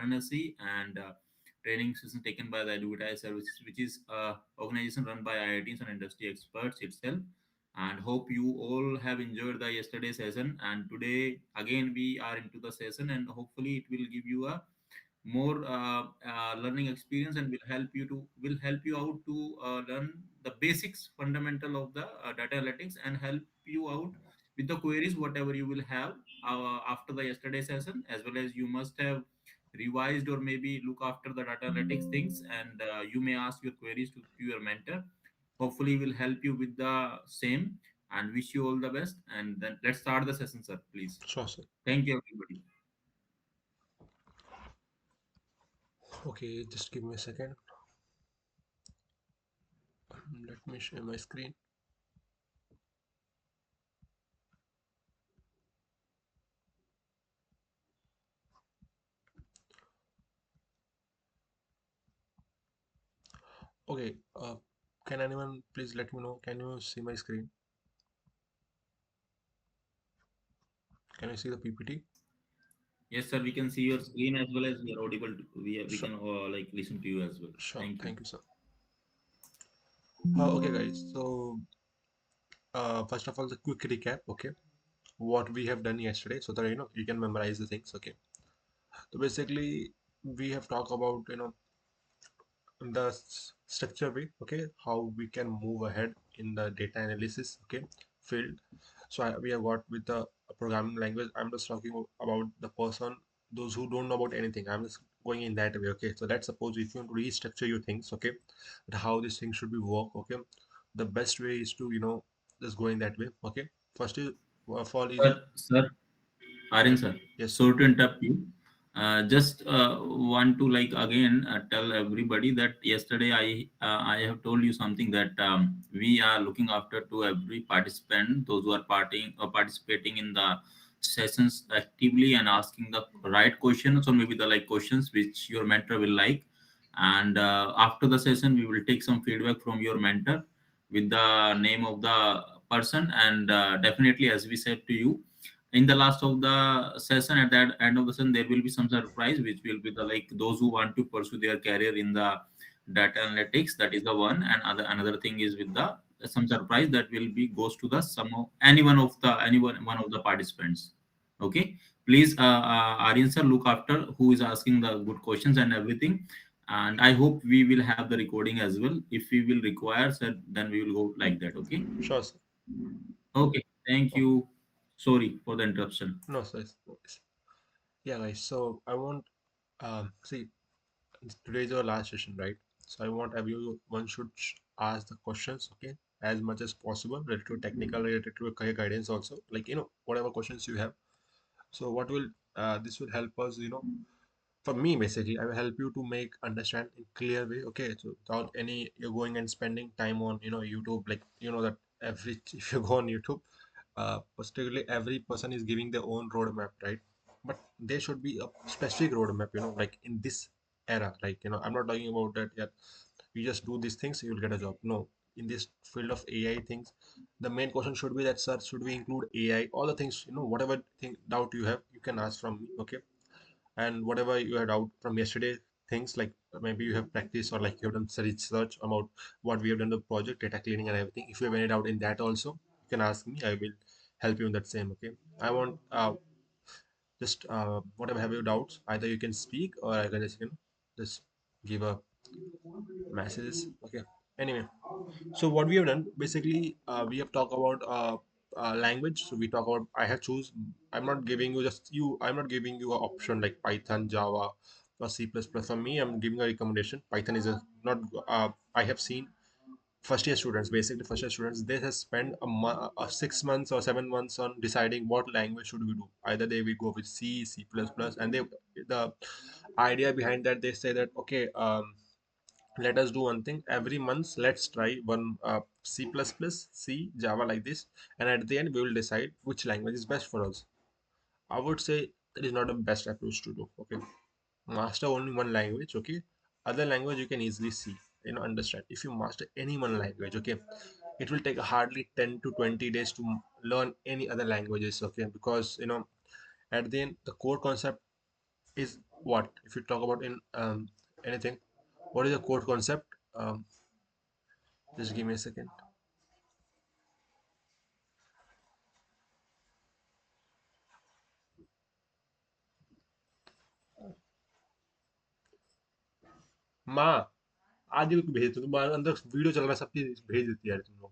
Varanasi, and training session taken by the EduVitae Services, which is organization run by IITians and industry experts itself. And hope you all have enjoyed the yesterday session. And today again we are into the session, and hopefully it will give you a more learning experience, and will help you out to learn the basics fundamental of the data analytics, and help you out with the queries whatever you will have after the yesterday session, as well as you must have revised or maybe look after the data analytics things, and you may ask your queries to your mentor. Hopefully will help you with the same, and wish you all the best. And then let's start the session, sir, please. Sure, sir. Thank you, everybody. Okay, just give me a second. Let me share my screen. Okay, can anyone please let me know? Can you see my screen? Can you see the PPT? Yes, sir. We can see your screen as well as we are audible. We Sure, can like listen to you as well. sure. Thank you. Thank you, sir. Okay, guys. So, first of all, the quick recap. Okay, what we have done yesterday, so that you can memorize the things. Okay. So basically, we have talked about the structure way, okay, how we can move ahead in the data analysis, okay, field. So we have got with the programming language. I'm just talking about the person, those who don't know about anything. I'm just going in that way, okay. So let's suppose if you want to restructure your things, okay, but how this thing should be work, okay, the best way is to just go in that way, okay. First is of all is Sir, Aryan yes, sir, yes, sorry to interrupt you. Just want to like again tell everybody that yesterday I have told you something, that we are looking after to every participant, those who are participating in the sessions actively and asking the right questions, or maybe the like questions which your mentor will like. And after the session, we will take some feedback from your mentor with the name of the person, and definitely, as we said to you, in the last of the session, at that end of the session, there will be some surprise which will be the like those who want to pursue their career in the data analytics. That is the one. And another thing is with the some surprise that will be goes to the some of anyone one of the participants. Okay, please, Aryan sir, look after who is asking the good questions and everything. And I hope we will have the recording as well. If we will require, sir, then we will go like that. Okay. sure, sir. Okay, thank Oh, you. Sorry for the interruption. no, sir. No worries. Yeah, guys. So I want see, today is our last session, right? So I want everyone should ask the questions, okay, as much as possible related to technical, related to career guidance also, like whatever questions you have. So what will this will help us, for me basically, I will help you to make understand in clear way, okay, so without any you're going and spending time on YouTube, like that every if you go on YouTube, particularly every person is giving their own roadmap, right? But there should be a specific roadmap, like in this era, like I'm not talking about that, yeah, you just do these things you will get a job. No, in this field of AI things, the main question should be that, sir, should we include AI, all the things, whatever thing doubt you have, you can ask from me, okay. And whatever you had out from yesterday things, like maybe you have practiced or like you have done some research about what we have done, the project data cleaning and everything, if you have any doubt in that also, you can ask me, I will help you in that same, okay. I want just whatever have your doubts, either you can speak or I can just just give a messages, okay. Anyway, so what we have done basically, we have talked about language. So we talk about, I have choose, I'm not giving you an option like Python, Java or C++. For me, I'm giving a recommendation. Python is a not I have seen first year students, basically first year students, they have spent 6 months or 7 months on deciding what language should we do. Either they will go with C++, and the idea behind that, they say that, okay, let us do one thing every month, let's try one C++, C, Java, like this, and at the end we will decide which language is best for us. I would say that is not the best approach to do, okay. Master only one language, okay. Other language you can easily see, understand. If you master any one language, okay, it will take hardly 10 to 20 days to learn any other languages, okay, because at the end the core concept is what if you talk about in anything, what is a core concept? Just give me a second. माँ, आज ही को भेज दो, तुम्हारे अंदर video चल रहा है, सब चीज भेज देती है यार तुम लोग,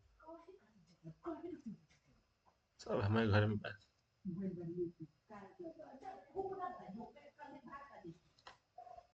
सब हमारे घर में।